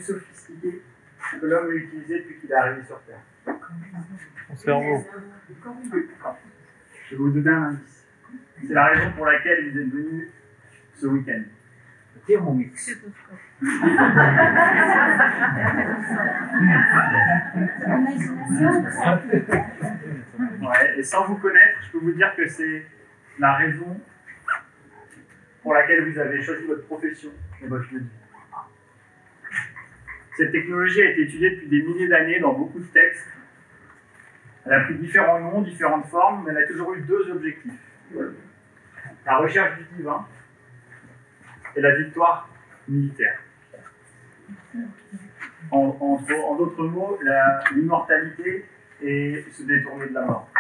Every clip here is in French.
plus sophistiqués que l'homme ait utilisé depuis qu'il est arrivé sur Terre. Son cerveau. Je vais vous donner un indice. C'est la raison pour laquelle vous êtes venus ce week-end. Thermomix. Ouais, et sans vous connaître, je peux vous dire que c'est la raison pour laquelle vous avez choisi votre profession et votre lieu de vie. Cette technologie a été étudiée depuis des milliers d'années dans beaucoup de textes. Elle a pris différents noms, différentes formes, mais elle a toujours eu deux objectifs. La recherche du divin et la victoire militaire. En d'autres mots, l'immortalité et se détourner de la mort.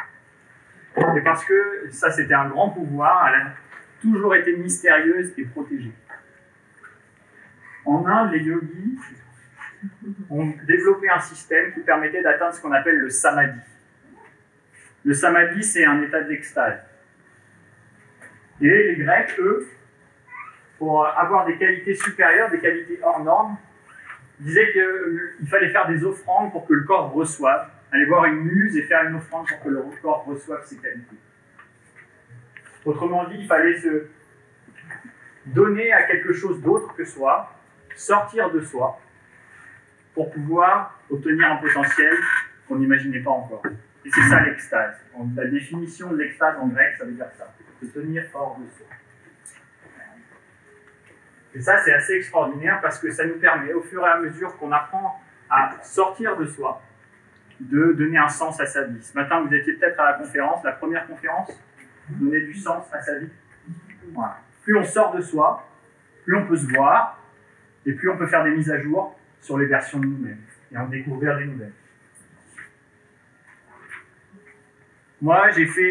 Et parce que ça, c'était un grand pouvoir, elle a toujours été mystérieuse et protégée. En Inde, les yogis ont développé un système qui permettait d'atteindre ce qu'on appelle le samadhi. Le samadhi, c'est un état d'extase. Et les Grecs, eux, pour avoir des qualités supérieures, des qualités hors normes, disaient qu'il fallait faire des offrandes pour que le corps reçoive, aller voir une muse et faire une offrande pour que le corps reçoive ses qualités. Autrement dit, il fallait se donner à quelque chose d'autre que soi, sortir de soi, pour pouvoir obtenir un potentiel qu'on n'imaginait pas encore. Et c'est ça l'extase. La définition de l'extase en grec, ça veut dire ça, se tenir hors de soi. Et ça, c'est assez extraordinaire parce que ça nous permet, au fur et à mesure qu'on apprend à sortir de soi, de donner un sens à sa vie. Ce matin, vous étiez peut-être à la conférence, la première conférence, donner du sens à sa vie. Voilà. Plus on sort de soi, plus on peut se voir, et plus on peut faire des mises à jour sur les versions de nous-mêmes, et en découvrir des nouvelles. Moi, j'ai fait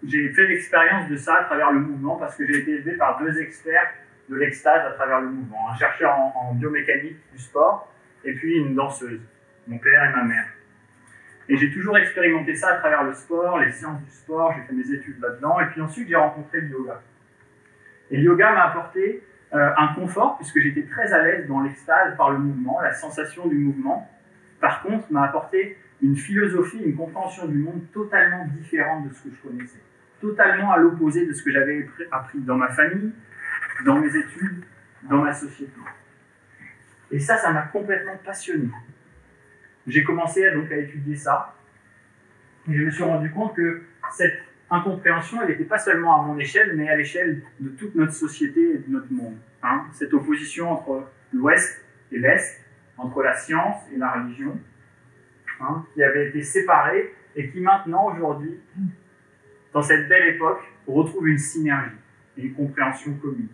l'expérience de ça à travers le mouvement, parce que j'ai été élevé par deux experts de l'extase à travers le mouvement. Un chercheur en biomécanique du sport, et puis une danseuse, mon père et ma mère. Et j'ai toujours expérimenté ça à travers le sport, les sciences du sport, j'ai fait mes études là-dedans, et puis ensuite j'ai rencontré le yoga. Et le yoga m'a apporté un confort, puisque j'étais très à l'aise dans l'extase par le mouvement, la sensation du mouvement. Par contre, m'a apporté une philosophie, une compréhension du monde totalement différente de ce que je connaissais. Totalement à l'opposé de ce que j'avais appris dans ma famille, dans mes études, dans ma société. Et ça m'a complètement passionné. J'ai commencé donc à étudier ça, et je me suis rendu compte que cette incompréhension, elle n'était pas seulement à mon échelle, mais à l'échelle de toute notre société et de notre monde. Cette opposition entre l'Ouest et l'Est, entre la science et la religion, qui avait été séparée et qui maintenant, aujourd'hui, dans cette belle époque, retrouve une synergie et une compréhension commune.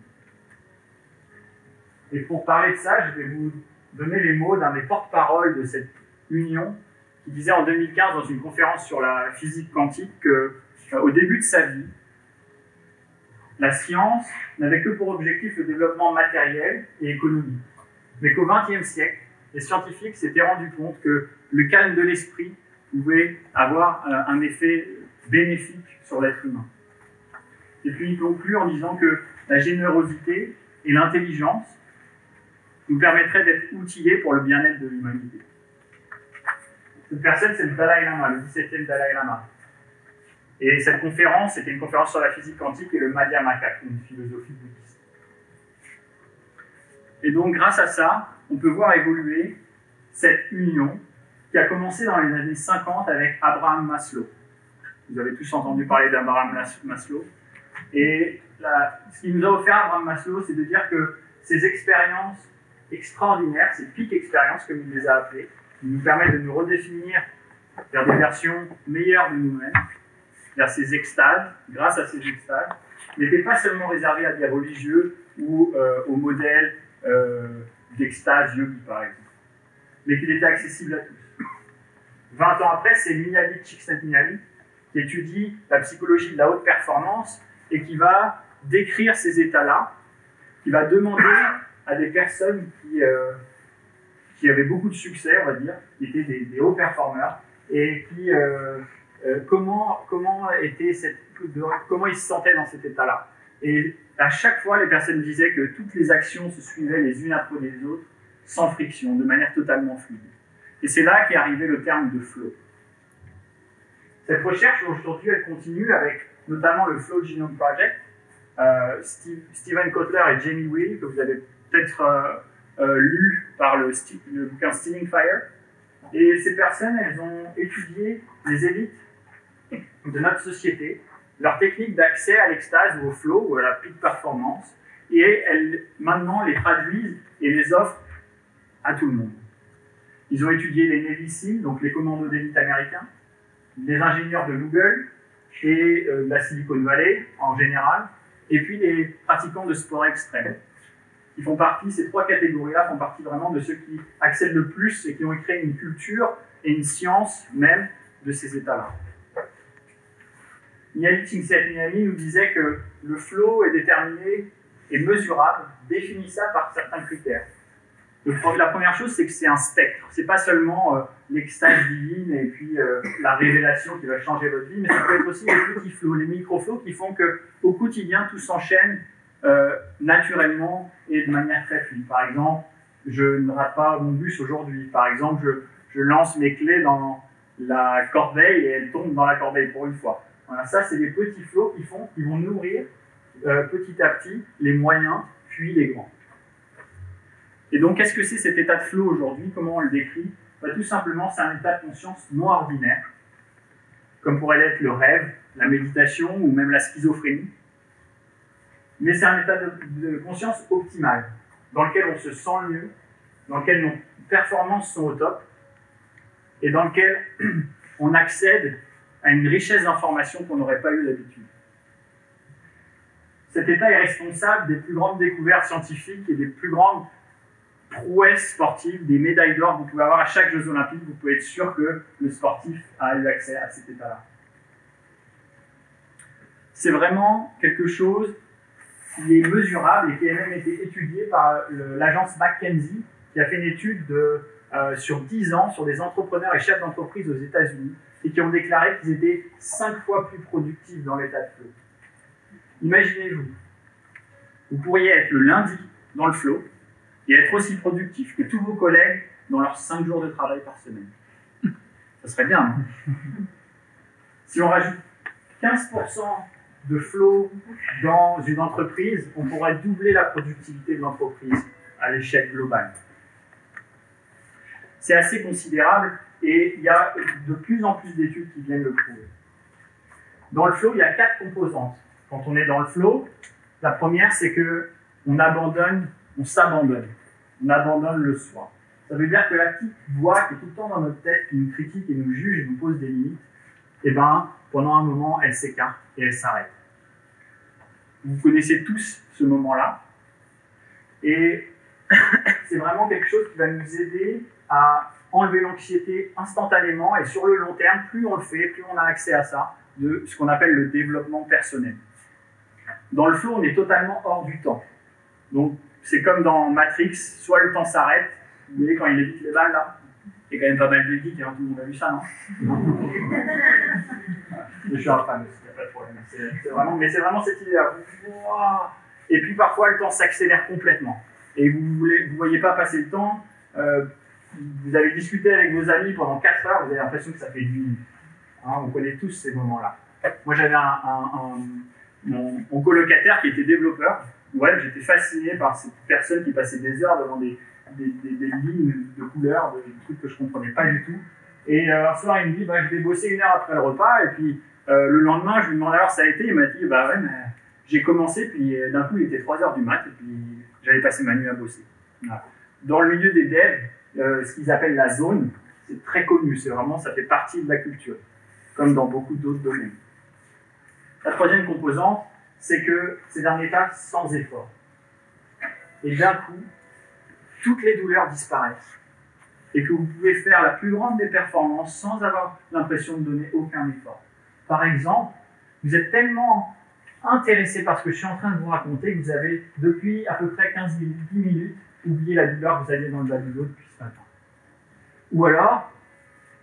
Et pour parler de ça, je vais vous donner les mots d'un des porte-paroles de cette union qui disait en 2015 dans une conférence sur la physique quantique qu'au début de sa vie, la science n'avait que pour objectif le développement matériel et économique. Mais qu'au XXe siècle, les scientifiques s'étaient rendus compte que le calme de l'esprit pouvait avoir un effet bénéfique sur l'être humain. Et puis il conclut en disant que la générosité et l'intelligence nous permettraient d'être outillés pour le bien-être de l'humanité. Cette personne, c'est le Dalai Lama, le 17e Dalai Lama. Et cette conférence, c'était une conférence sur la physique quantique et le Madhyamaka, une philosophie bouddhiste. Et donc, grâce à ça, on peut voir évoluer cette union qui a commencé dans les années 50 avec Abraham Maslow. Vous avez tous entendu parler d'Abraham Maslow. Et ce qu'il nous a offert Abraham Maslow, c'est de dire que ces expériences extraordinaires, ces pics expériences, comme il les a appelées, qui nous permettent de nous redéfinir vers des versions meilleures de nous-mêmes, vers ces extases, grâce à ces extases, n'étaient pas seulement réservés à des religieux ou aux modèles d'extase yogi, par exemple, mais qu'il était accessible à tous. 20 ans après, c'est Mihaly Csikszentmihalyi qui étudie la psychologie de la haute performance et qui va décrire ces états-là, qui va demander à des personnes qui avaient beaucoup de succès, on va dire, qui étaient des hauts performeurs, et qui comment ils se sentaient dans cet état-là. Et à chaque fois, les personnes disaient que toutes les actions se suivaient les unes après les autres, sans friction, de manière totalement fluide. Et c'est là qu'est arrivé le terme de flow. Cette recherche aujourd'hui, elle continue avec notamment le Flow Genome Project. Steven Kotler et Jamie Wheal, que vous avez peut-être lu par le bouquin Stealing Fire. Et ces personnes, elles ont étudié les élites de notre société, leurs techniques d'accès à l'extase ou au flow ou à la peak performance, et elles maintenant les traduisent et les offrent à tout le monde. Ils ont étudié les Navy SEAL, donc les commandos d'élite américains, les ingénieurs de Google et de la Silicon Valley en général, et puis les pratiquants de sport extrême. Ils font partie, ces trois catégories-là font partie vraiment de ceux qui accèdent le plus et qui ont créé une culture et une science même de ces états-là. Mihaly Csikszentmihalyi nous disait que le flow est déterminé et mesurable, définissable par certains critères. La première chose, c'est que c'est un spectre. C'est pas seulement l'extase divine et puis la révélation qui va changer votre vie, mais ça peut être aussi les petits flows, les micro-flows qui font qu'au quotidien, tout s'enchaîne naturellement et de manière très fluide. Par exemple, je ne rate pas mon bus aujourd'hui. Par exemple, je lance mes clés dans la corbeille et elles tombent dans la corbeille pour une fois. Voilà, ça, c'est des petits flots qui vont nourrir petit à petit les moyens, puis les grands. Et donc, qu'est-ce que c'est cet état de flow aujourd'hui? Comment on le décrit? Tout simplement, c'est un état de conscience non ordinaire, comme pourrait l'être le rêve, la méditation ou même la schizophrénie. Mais c'est un état de conscience optimal, dans lequel on se sent mieux, dans lequel nos performances sont au top, et dans lequel on accède à une richesse d'informations qu'on n'aurait pas eu d'habitude. Cet état est responsable des plus grandes découvertes scientifiques et des plus grandes prouesses sportives, des médailles d'or que vous pouvez avoir à chaque Jeux Olympiques. Vous pouvez être sûr que le sportif a eu accès à cet état-là. C'est vraiment quelque chose qui est mesurable et qui a même été étudié par l'agence McKinsey, qui a fait une étude sur 10 ans sur des entrepreneurs et chefs d'entreprise aux États-Unis et qui ont déclaré qu'ils étaient 5 fois plus productifs dans l'état de flow. Imaginez-vous, vous pourriez être le lundi dans le flow et être aussi productif que tous vos collègues dans leurs 5 jours de travail par semaine. Ça serait bien, non? Si on rajoute 15% de flow dans une entreprise, on pourrait doubler la productivité de l'entreprise à l'échelle globale. C'est assez considérable et il y a de plus en plus d'études qui viennent le prouver. Dans le flow, il y a 4 composantes. Quand on est dans le flow, la première, c'est qu'on abandonne, on s'abandonne. On abandonne le soi. Ça veut dire que la petite voix qui est tout le temps dans notre tête, qui nous critique et nous juge et nous pose des limites, eh ben, pendant un moment, elle s'écarte et elle s'arrête. Vous connaissez tous ce moment-là. Et c'est vraiment quelque chose qui va nous aider à enlever l'anxiété instantanément et sur le long terme, plus on le fait, plus on a accès à ça, de ce qu'on appelle le développement personnel. Dans le flow, on est totalement hors du temps. Donc, c'est comme dans Matrix, soit le temps s'arrête, vous voyez quand il évite les balles là, il y a quand même pas mal de geeks, hein, tout le monde a vu ça, non? Je suis un fan aussi, il n'y a pas de problème. C'est vraiment cette idée-là. Et puis parfois, le temps s'accélère complètement. Et vous ne voyez pas passer le temps. Vous avez discuté avec vos amis pendant 4 heures, vous avez l'impression que ça fait 10 minutes. Hein, on connaît tous ces moments-là. Moi, j'avais mon colocataire qui était développeur web. J'étais fasciné par cette personne qui passait des heures devant des lignes de couleurs, des trucs que je ne comprenais pas du tout. Et un soir, il me dit, je vais bosser 1 heure après le repas. Et puis, le lendemain, je lui demande alors ça a été. Il m'a dit, ouais, mais j'ai commencé, puis d'un coup, il était 3 heures du mat, et puis j'avais passé ma nuit à bosser. Voilà. Dans le milieu des devs, ce qu'ils appellent la zone, c'est très connu. C'est vraiment, ça fait partie de la culture, comme dans beaucoup d'autres domaines. La troisième composante, c'est que c'est un état sans effort. Et d'un coup, toutes les douleurs disparaissent. Et que vous pouvez faire la plus grande des performances sans avoir l'impression de donner aucun effort. Par exemple, vous êtes tellement intéressé par ce que je suis en train de vous raconter que vous avez, depuis à peu près 15 minutes, 10 minutes, oublié la douleur que vous aviez dans le bas du dos depuis ce matin. Ou alors,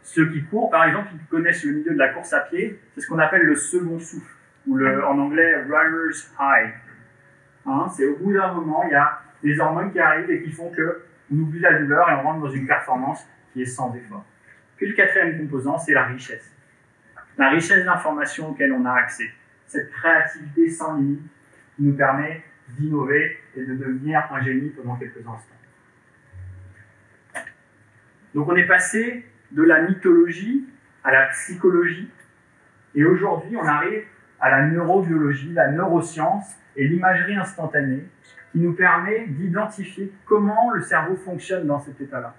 ceux qui courent, par exemple, qui connaissent le milieu de la course à pied, c'est ce qu'on appelle le second souffle, ou en anglais, runner's high. Hein, c'est au bout d'un moment, il y a des hormones qui arrivent et qui font que on oublie la douleur et on rentre dans une performance qui est sans effort. Puis le quatrième composant, c'est la richesse. La richesse d'informations auxquelles on a accès. Cette créativité sans limite qui nous permet d'innover et de devenir un génie pendant quelques instants. Donc on est passé de la mythologie à la psychologie, et aujourd'hui on arrive à la neurobiologie, la neuroscience et l'imagerie instantanée qui nous permet d'identifier comment le cerveau fonctionne dans cet état-là.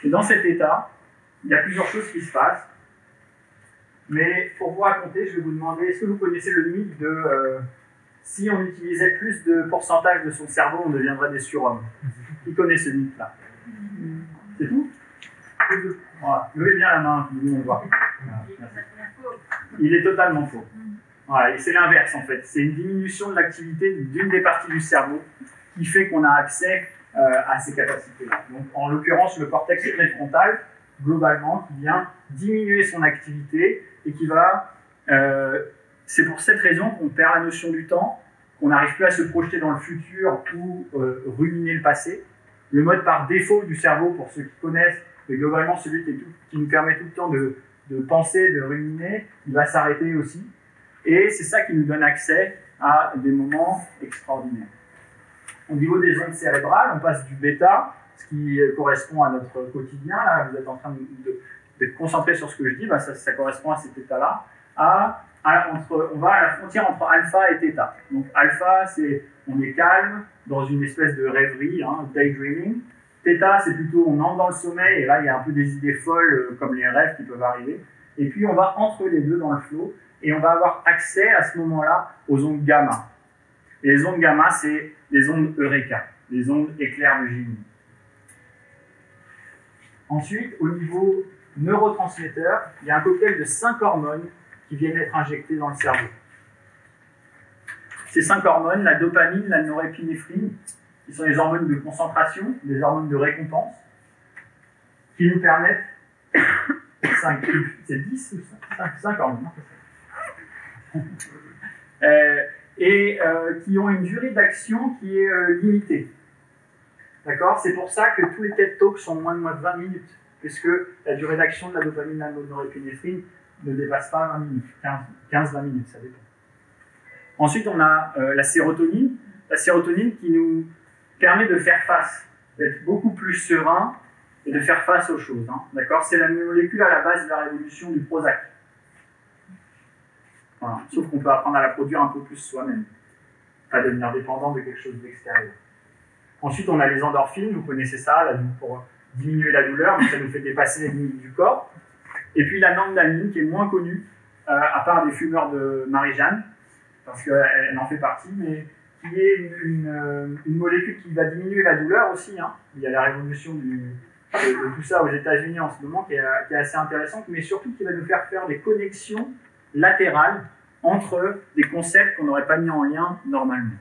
Et dans cet état, il y a plusieurs choses qui se passent, mais pour vous raconter, je vais vous demander, est-ce que vous connaissez le mythe de si on utilisait plus de pourcentage de son cerveau, on deviendrait des surhommes? Qui connaît ce mythe-là? C'est tout? Voilà. Levez bien la main, tout le monde voit. Voilà. Il est totalement faux. Voilà. Et c'est l'inverse en fait. C'est une diminution de l'activité d'une des parties du cerveau qui fait qu'on a accès à ces capacités-là. Donc en l'occurrence, le cortex préfrontal, globalement, qui vient diminuer son activité et qui va... c'est pour cette raison qu'on perd la notion du temps, qu'on n'arrive plus à se projeter dans le futur ou ruminer le passé. Le mode par défaut du cerveau, pour ceux qui connaissent, mais globalement celui qui nous permet tout le temps de penser, de ruminer, il va s'arrêter aussi. Et c'est ça qui nous donne accès à des moments extraordinaires. Au niveau des ondes cérébrales, on passe du bêta, ce qui correspond à notre quotidien. Là, vous êtes en train d'être concentré sur ce que je dis, ça correspond à cet état-là, on va à la frontière entre alpha et theta. Donc alpha, c'est on est calme, dans une espèce de rêverie, daydreaming. Theta, c'est plutôt on entre dans le sommeil, et là il y a un peu des idées folles, comme les rêves qui peuvent arriver. Et puis on va entre les deux dans le flow, et on va avoir accès à ce moment-là aux ondes gamma. Et les ondes gamma, c'est les ondes Eureka, les ondes éclairs de génie. Ensuite, au niveau neurotransmetteur, il y a un cocktail de 5 hormones qui viennent être injectées dans le cerveau. Ces 5 hormones, la dopamine, la norépinéphrine, qui sont les hormones de concentration, des hormones de récompense, qui nous permettent, c'est 10 ou 5 hormones, qui ont une durée d'action qui est limitée. D'accord? C'est pour ça que tous les TED Talks sont moins de 20 minutes, puisque la durée d'action de la dopamine, la norépinéphrine ne dépasse pas 20 minutes, 15-20 minutes, ça dépend. Ensuite, on a la sérotonine qui nous permet de faire face, d'être beaucoup plus serein et de faire face aux choses. D'accord? C'est la molécule à la base de la révolution du Prozac. Voilà. Sauf qu'on peut apprendre à la produire un peu plus soi-même, pas devenir dépendant de quelque chose d'extérieur. Ensuite, on a les endorphines, vous connaissez ça, pour diminuer la douleur, mais ça nous fait dépasser les limites du corps. Et puis la nordaline, qui est moins connue, à part des fumeurs de Marie-Jeanne, parce qu'elle en fait partie, mais qui est une molécule qui va diminuer la douleur aussi. Il y a la révolution de tout ça aux États-Unis en ce moment qui est assez intéressante, mais surtout qui va nous faire des connexions latérales entre des concepts qu'on n'aurait pas mis en lien normalement.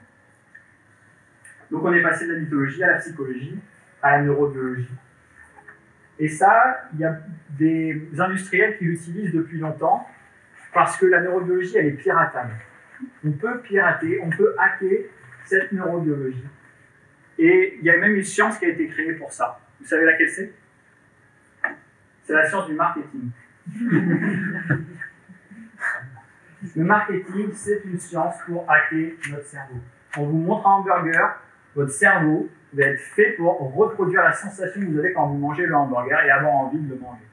Donc on est passé de la mythologie à la psychologie, à la neurobiologie. Et ça, il y a des industriels qui l'utilisent depuis longtemps parce que la neurobiologie, elle est piratable. On peut pirater, on peut hacker cette neurobiologie. Et il y a même une science qui a été créée pour ça. Vous savez laquelle c'est? C'est la science du marketing. Le marketing, c'est une science pour hacker notre cerveau. On vous montre un hamburger, votre cerveau va être fait pour reproduire la sensation que vous avez quand vous mangez le hamburger et avoir envie de le manger.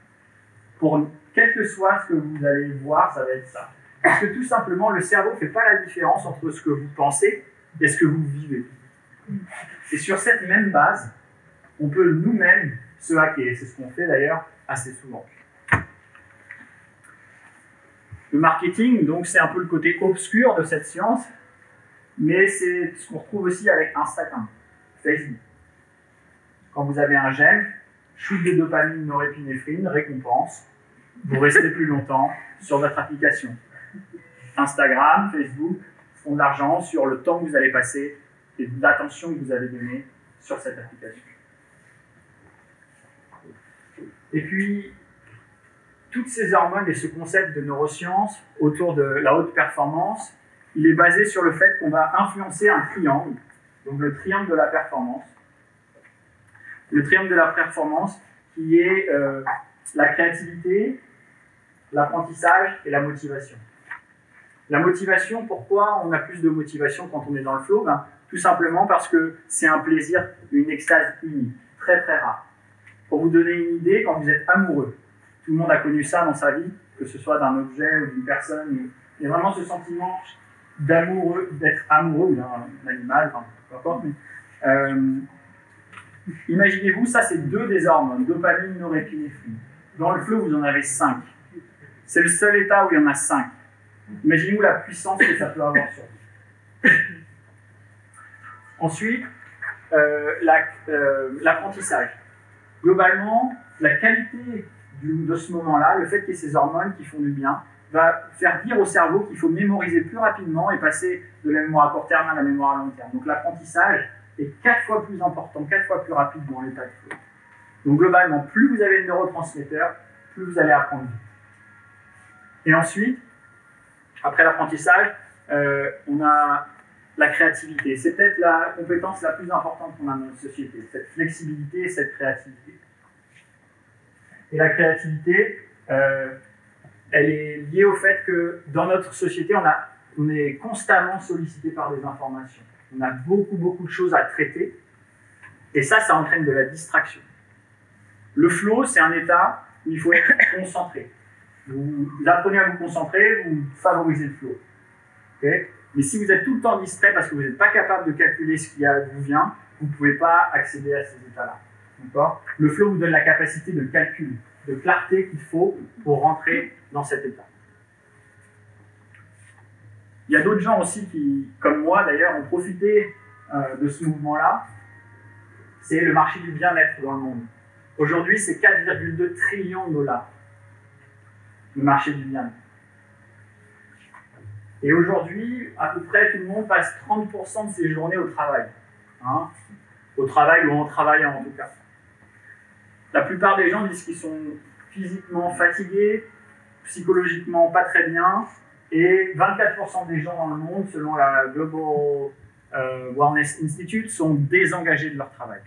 Pour quel que soit ce que vous allez voir, ça va être ça. Parce que tout simplement, le cerveau ne fait pas la différence entre ce que vous pensez et ce que vous vivez. Et sur cette même base, on peut nous-mêmes se hacker. C'est ce qu'on fait d'ailleurs assez souvent. Le marketing, donc, c'est un peu le côté obscur de cette science, mais c'est ce qu'on retrouve aussi avec Instagram, Facebook. Quand vous avez un j'aime, shoot de dopamine, norépinéphrine, récompense, vous restez plus longtemps sur votre application. Instagram, Facebook font de l'argent sur le temps que vous allez passer et l'attention que vous avez donnée sur cette application. Et puis, toutes ces hormones et ce concept de neurosciences autour de la haute performance, il est basé sur le fait qu'on va influencer un triangle, donc le triangle de la performance, le triangle de la performance, qui est la créativité, l'apprentissage et la motivation. La motivation, pourquoi on a plus de motivation quand on est dans le flow? Tout simplement parce que c'est un plaisir, une extase unique, très très rare. Pour vous donner une idée, quand vous êtes amoureux, tout le monde a connu ça dans sa vie, que ce soit d'un objet ou d'une personne, il y a vraiment ce sentiment d'amoureux, d'être amoureux ou d'un animal, enfin, peu importe. Mais, imaginez-vous, ça c'est 2 des hormones, dopamine, norépinéphrine. Dans le flow, vous en avez 5. C'est le seul état où il y en a 5. Imaginez-vous la puissance que ça peut avoir sur vous. Ensuite, l'apprentissage. Globalement, la qualité de ce moment-là, le fait qu'il y ait ces hormones qui font du bien, va faire dire au cerveau qu'il faut mémoriser plus rapidement et passer de la mémoire à court terme à la mémoire à long terme. Donc l'apprentissage est 4 fois plus important, 4 fois plus rapide dans l'état de flow. Donc globalement, plus vous avez de neurotransmetteurs, plus vous allez apprendre vite. Et ensuite, après l'apprentissage, on a la créativité. C'est peut-être la compétence la plus importante qu'on a dans notre société, cette flexibilité et cette créativité. Et la créativité, elle est liée au fait que dans notre société, on est constamment sollicité par des informations. On a beaucoup de choses à traiter. Et ça entraîne de la distraction. Le flow, c'est un état où il faut être concentré. Vous apprenez à vous concentrer, vous favorisez le flow. Okay? Mais si vous êtes tout le temps distrait parce que vous n'êtes pas capable de calculer ce qui vous vient, vous ne pouvez pas accéder à ces états-là. Le flow vous donne la capacité de calcul, de clarté qu'il faut pour rentrer dans cet état. Il y a d'autres gens aussi qui, comme moi d'ailleurs, ont profité de ce mouvement-là. C'est le marché du bien-être dans le monde. Aujourd'hui, c'est 4,2 trillions de dollars, le marché du bien-être. Et aujourd'hui, à peu près tout le monde passe 30% de ses journées au travail. Au travail ou en travaillant en tout cas. La plupart des gens disent qu'ils sont physiquement fatigués, psychologiquement pas très bien, et 24% des gens dans le monde, selon la Global Wellness Institute, sont désengagés de leur travail.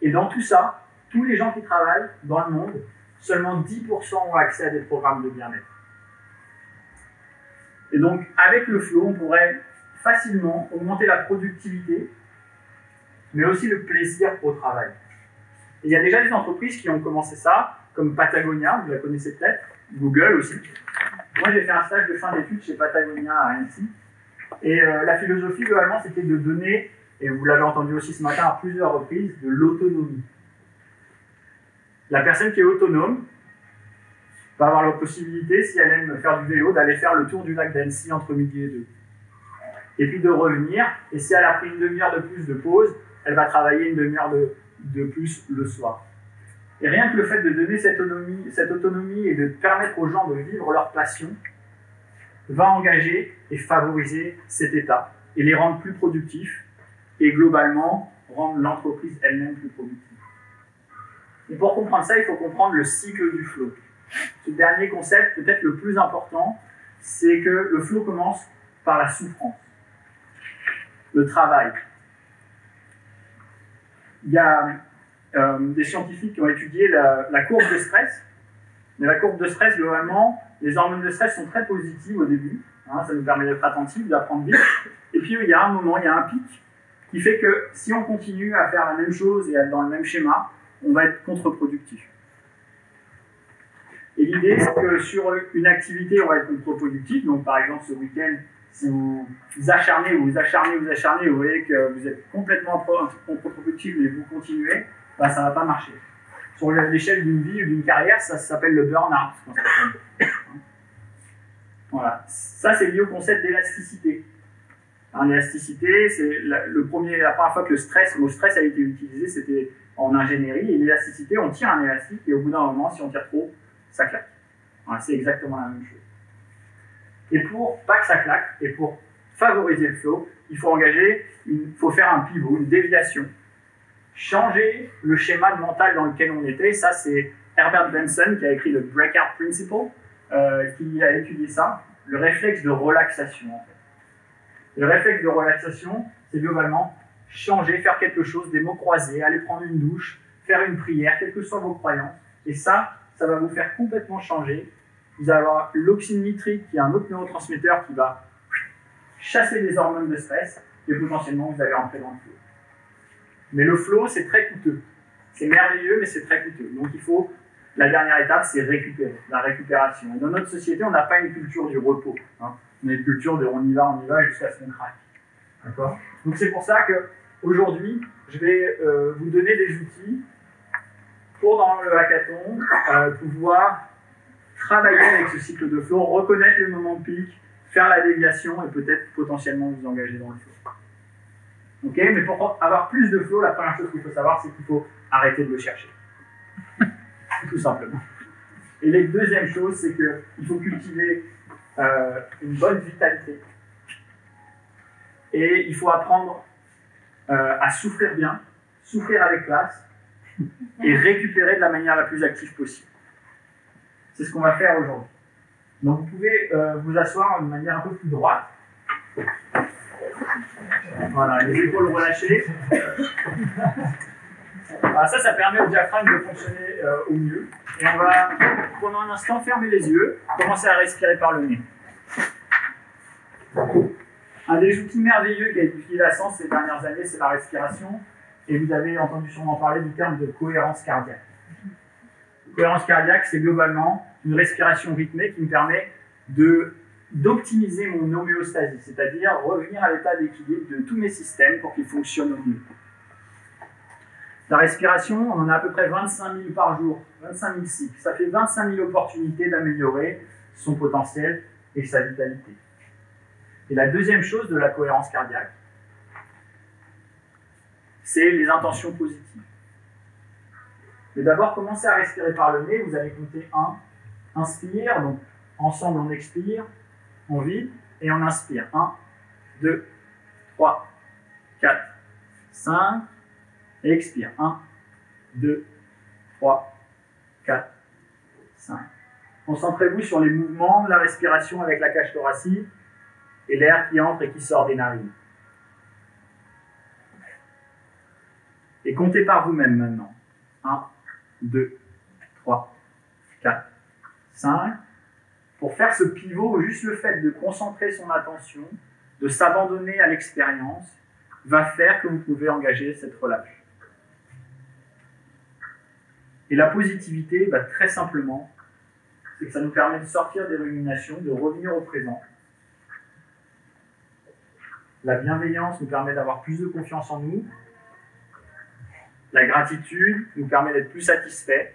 Et dans tout ça, tous les gens qui travaillent dans le monde, seulement 10% ont accès à des programmes de bien-être. Et donc, avec le flow, on pourrait facilement augmenter la productivité, mais aussi le plaisir au travail. Et il y a déjà des entreprises qui ont commencé ça, comme Patagonia, vous la connaissez peut-être, Google aussi. Moi, j'ai fait un stage de fin d'études chez Patagonia à Annecy. Et la philosophie, globalement, c'était de donner, et vous l'avez entendu aussi ce matin à plusieurs reprises, de l'autonomie. La personne qui est autonome va avoir la possibilité, si elle aime faire du vélo, d'aller faire le tour du lac d'Annecy entre midi et 2. Et puis de revenir, et si elle a pris une demi-heure de plus de pause, elle va travailler une demi-heure de plus le soir. Et rien que le fait de donner cette autonomie et de permettre aux gens de vivre leur passion va engager et favoriser cet état et les rendre plus productifs et globalement rendre l'entreprise elle-même plus productive. Et pour comprendre ça, il faut comprendre le cycle du flow. Ce dernier concept, peut-être le plus important, c'est que le flow commence par la souffrance, le travail. Il y a des scientifiques qui ont étudié la courbe de stress. Mais la courbe de stress, globalement, les hormones de stress sont très positives au début. Ça nous permet d'être attentifs, d'apprendre vite. Et puis, il y a un moment, il y a un pic qui fait que si on continue à faire la même chose et à être dans le même schéma, on va être contre-productif. Et l'idée, c'est que sur une activité, on va être contre-productif. Donc, par exemple, ce week-end, si vous vous acharnez, vous voyez que vous êtes complètement contre-productif, mais vous continuez, ça ne va pas marcher. Sur l'échelle d'une vie ou d'une carrière, ça s'appelle le burn-out. Voilà. Ça, c'est lié au concept d'élasticité. L'élasticité, c'est la première fois que le mot stress a été utilisé, c'était en ingénierie. Et l'élasticité, on tire un élastique et au bout d'un moment, si on tire trop, ça claque. Voilà, c'est exactement la même chose. Et pour pas que ça claque, et pour favoriser le flow, il faut faire un pivot, une déviation. Changer le schéma mental dans lequel on était. Ça, c'est Herbert Benson qui a écrit le Breakout Principle, qui a étudié ça, le réflexe de relaxation en fait. Et le réflexe de relaxation, c'est globalement changer, faire quelque chose, des mots croisés, aller prendre une douche, faire une prière, quelles que soient vos croyances. Et ça va vous faire complètement changer. Vous allez avoir l'oxyde nitrique, qui est un autre neurotransmetteur qui va chasser les hormones de stress, et potentiellement vous allez rentrer dans le flow. Mais le flow, c'est très coûteux. C'est merveilleux, mais c'est très coûteux. Donc il faut, la dernière étape, c'est récupérer, la récupération. Et dans notre société, on n'a pas une culture du repos. Hein. On a une culture de on y va jusqu'à ce qu'on craque. D'accord ? Donc c'est pour ça qu'aujourd'hui, je vais vous donner des outils pour, dans le hackathon, pouvoir travailler avec ce cycle de flow, reconnaître le moment de pic, faire la déviation et peut-être potentiellement vous engager dans le flow. Ok ? Mais pour avoir plus de flow, la première chose qu'il faut savoir, c'est qu'il faut arrêter de le chercher. Tout simplement. Et la deuxième chose, c'est qu'il faut cultiver une bonne vitalité. Et il faut apprendre à souffrir bien, souffrir avec classe, et récupérer de la manière la plus active possible. C'est ce qu'on va faire aujourd'hui. Donc vous pouvez vous asseoir de manière un peu plus droite. Voilà, les épaules relâchées. Voilà, ça permet au diaphragme de fonctionner au mieux. Et on va, pendant un instant, fermer les yeux, commencer à respirer par le nez. Un des outils merveilleux qui a été utilisé à Sens ces dernières années, c'est la respiration. Et vous avez entendu sûrement parler du terme de cohérence cardiaque. Cohérence cardiaque, c'est globalement une respiration rythmée qui me permet d'optimiser mon homéostasie, c'est-à-dire revenir à l'état d'équilibre de tous mes systèmes pour qu'ils fonctionnent au mieux. La respiration, on en a à peu près 25 000 par jour, 25 000 cycles. Ça fait 25 000 opportunités d'améliorer son potentiel et sa vitalité. Et la deuxième chose de la cohérence cardiaque, c'est les intentions positives. Mais d'abord, commencez à respirer par le nez. Vous allez compter 1, inspire, donc ensemble on expire, on vide, et on inspire. 1, 2, 3, 4, 5, et expire. 1, 2, 3, 4, 5. Concentrez-vous sur les mouvements de la respiration avec la cage thoracique et l'air qui entre et qui sort des narines. Et comptez par vous-même maintenant. 1, 2, 3, 4, 5. Pour faire ce pivot, juste le fait de concentrer son attention, de s'abandonner à l'expérience, va faire que vous pouvez engager cette relâche. Et la positivité, très simplement, c'est que ça nous permet de sortir des ruminations, de revenir au présent. La bienveillance nous permet d'avoir plus de confiance en nous. La gratitude nous permet d'être plus satisfait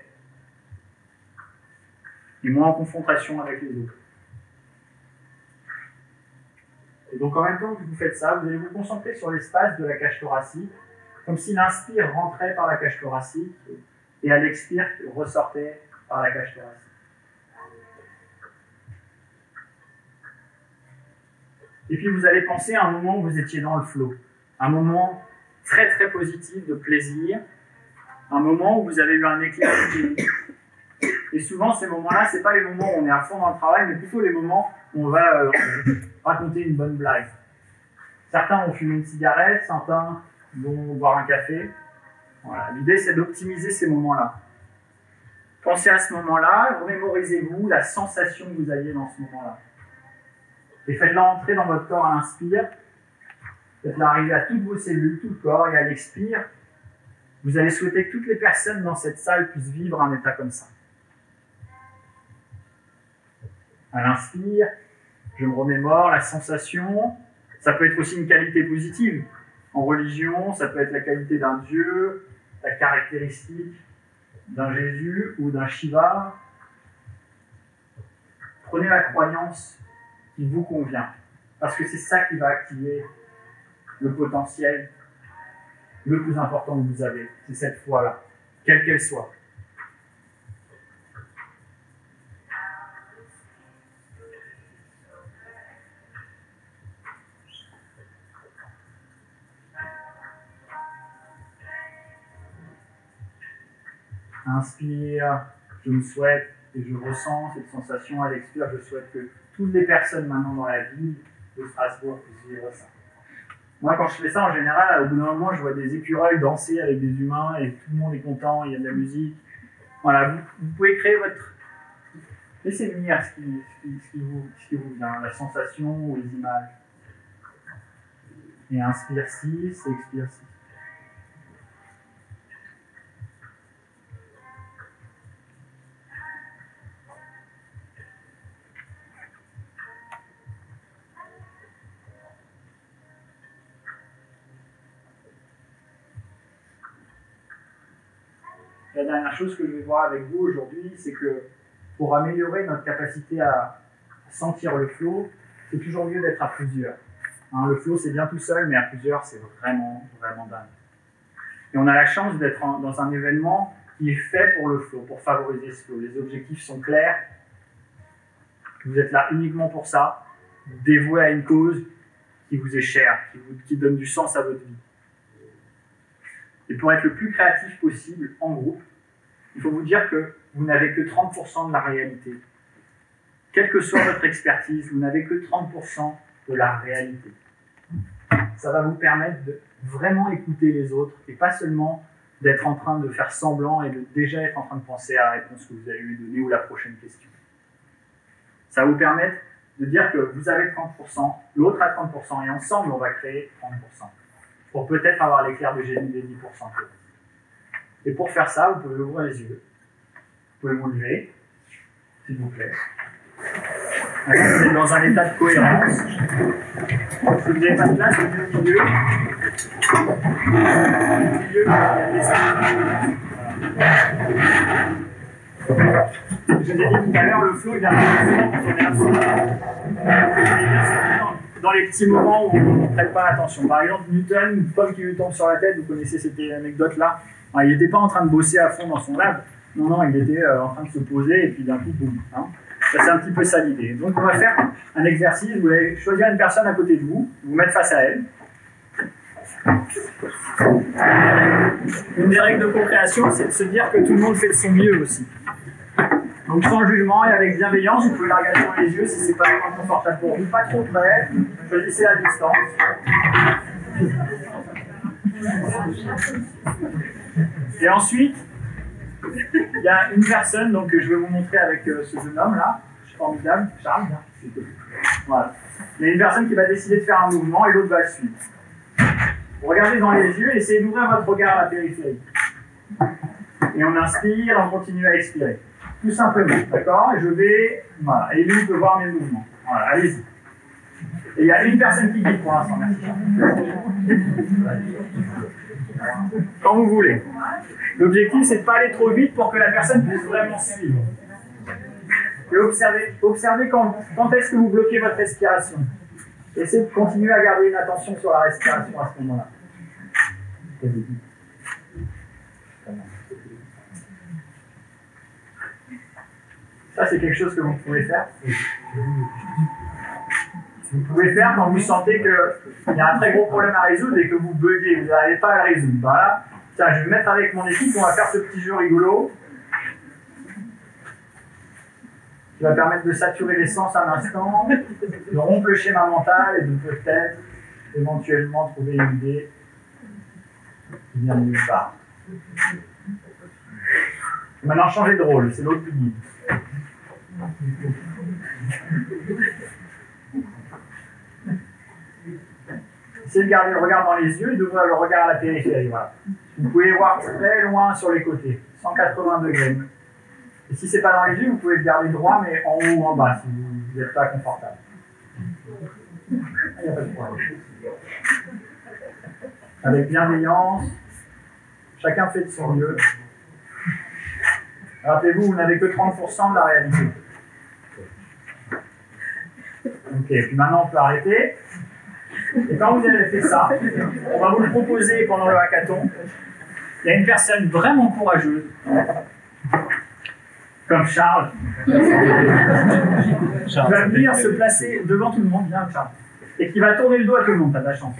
et moins en confrontation avec les autres. Et donc en même temps que vous faites ça, vous allez vous concentrer sur l'espace de la cage thoracique, comme si l'inspire rentrait par la cage thoracique et à l'expire ressortait par la cage thoracique. Et puis vous allez penser à un moment où vous étiez dans le flow, un moment très très positif de plaisir, un moment où vous avez eu un éclair de génie. Et souvent ces moments-là, ce n'est pas les moments où on est à fond dans le travail, mais plutôt les moments où on va raconter une bonne blague. Certains vont fumer une cigarette, certains vont boire un café. Voilà. L'idée c'est d'optimiser ces moments-là. Pensez à ce moment-là, remémorisez-vous la sensation que vous aviez dans ce moment-là. Et faites-la entrer dans votre corps à l'inspire. Faites-la arriver à toutes vos cellules, tout le corps, et à l'expire, vous allez souhaiter que toutes les personnes dans cette salle puissent vivre un état comme ça. À l'inspire, je me remémore la sensation. Ça peut être aussi une qualité positive. En religion, ça peut être la qualité d'un Dieu, la caractéristique d'un Jésus ou d'un Shiva. Prenez la croyance qui vous convient, parce que c'est ça qui va activer le potentiel le plus important que vous avez, c'est cette foi-là, quelle qu'elle soit. Inspire, je me souhaite et je ressens cette sensation. À l'expire, je souhaite que toutes les personnes maintenant dans la ville de Strasbourg puissent vivre ça. Moi, quand je fais ça, en général, au bout d'un moment, je vois des écureuils danser avec des humains et tout le monde est content, il y a de la musique. Voilà, vous pouvez créer votre... Laissez venir ce qui vous vient, la sensation ou les images. Et inspire 6, expire 6. La dernière chose que je vais voir avec vous aujourd'hui, c'est que pour améliorer notre capacité à sentir le flow, c'est toujours mieux d'être à plusieurs. Hein, le flow, c'est bien tout seul, mais à plusieurs, c'est vraiment, vraiment dingue. Et on a la chance d'être dans un événement qui est fait pour le flow, pour favoriser ce flow. Les objectifs sont clairs. Vous êtes là uniquement pour ça, dévoué à une cause qui vous est chère, qui donne du sens à votre vie. Et pour être le plus créatif possible en groupe, il faut vous dire que vous n'avez que 30% de la réalité. Quelle que soit votre expertise, vous n'avez que 30% de la réalité. Ça va vous permettre de vraiment écouter les autres et pas seulement d'être en train de faire semblant et de déjà être en train de penser à la réponse que vous allez lui donner ou la prochaine question. Ça va vous permettre de dire que vous avez 30%, l'autre a 30% et ensemble on va créer 30%. Pour peut-être avoir l'éclair de génie des 10%. Et pour faire ça, vous pouvez ouvrir les yeux. Vous pouvez vous lever, s'il vous plaît. Maintenant, vous êtes dans un état de cohérence. Si vous n'avez pas de place, au milieu. Je vous ai dit tout à l'heure, le flow, il arrive quand on est assis. Dans les petits moments où on ne prête pas attention. Par exemple, Newton, une pomme qui lui tombe sur la tête, vous connaissez cette anecdote-là. Il n'était pas en train de bosser à fond dans son lab. Non, il était en train de se poser et puis d'un coup, boum. Hein. Ça, c'est un petit peu ça l'idée. Donc, on va faire un exercice. Vous allez choisir une personne à côté de vous, vous mettre face à elle. Une des règles de co-création, c'est de se dire que tout le monde fait de son mieux aussi. Donc sans jugement et avec bienveillance, vous pouvez la regarder dans les yeux si c'est pas vraiment confortable pour vous. Pas trop près, choisissez la distance. Et ensuite, il y a une personne donc, que je vais vous montrer avec ce jeune homme là, formidable, Charles. Voilà. Il y a une personne qui va décider de faire un mouvement et l'autre va le suivre. Vous regardez dans les yeux et essayez d'ouvrir votre regard à la périphérie. Et on inspire, on continue à expirer. Tout simplement, d'accord? Et je vais... Voilà, et lui peut voir mes mouvements. Voilà, allez-y. Et il y a une personne qui guide pour l'instant, merci. Quand vous voulez. L'objectif, c'est de ne pas aller trop vite pour que la personne puisse vraiment suivre. Et observez quand est-ce que vous bloquez votre respiration. Essayez de continuer à garder une attention sur la respiration à ce moment-là. Ça, c'est quelque chose que vous pouvez faire. Vous pouvez faire quand vous sentez qu'il y a un très gros problème à résoudre et que vous buguez, vous n'arrivez pas à le résoudre. Voilà. Tiens, je vais me mettre avec mon équipe, on va faire ce petit jeu rigolo qui va permettre de saturer les sens un instant, de rompre le schéma mental et de peut-être, éventuellement, trouver une idée qui vient de nulle part. Maintenant, changez de rôle, c'est l'autre qui guide. Essayez de garder le regard dans les yeux et d'ouvrir le regard à la périphérie. Voilà. Vous pouvez voir très loin sur les côtés, 180 degrés. Et si ce n'est pas dans les yeux, vous pouvez le garder droit, mais en haut ou en bas, si vous n'êtes pas confortable. Il n'y a pas de problème. Avec bienveillance, chacun fait de son mieux. Rappelez-vous, vous n'avez que 30% de la réalité. Ok, puis maintenant on peut arrêter. Et quand vous avez fait ça, on va vous le proposer pendant le hackathon. Il y a une personne vraiment courageuse, comme Charles, qui va venir se placer devant tout le monde, bien Charles, et qui va tourner le dos à tout le monde, t'as de la chance.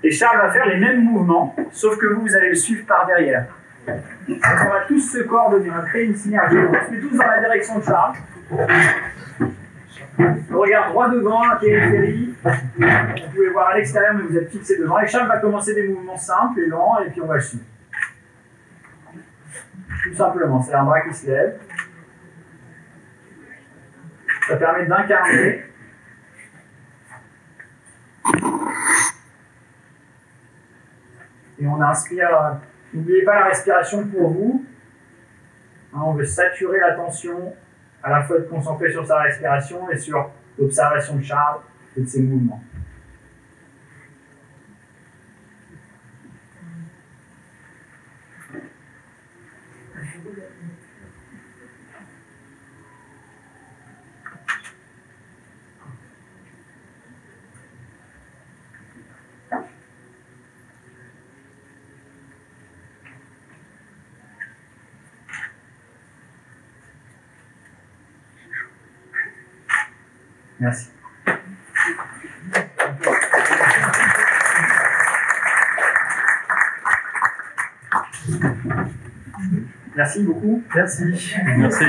Et Charles va faire les mêmes mouvements, sauf que vous allez le suivre par derrière. Donc on va tous se coordonner, on va créer une synergie, on se met tous dans la direction de Charles. Le regard droit devant, la périphérie. Vous pouvez voir à l'extérieur, mais vous êtes fixé devant. Et Charles va commencer des mouvements simples et lents, et puis on va le suivre. Tout simplement, c'est un bras qui se lève. Ça permet d'incarner. Et on inspire. N'oubliez pas la respiration pour vous. Hein, on veut saturer l'attention, à la fois être concentré sur sa respiration et sur l'observation de Charles et de ses mouvements. Merci. Merci beaucoup. Merci. Merci.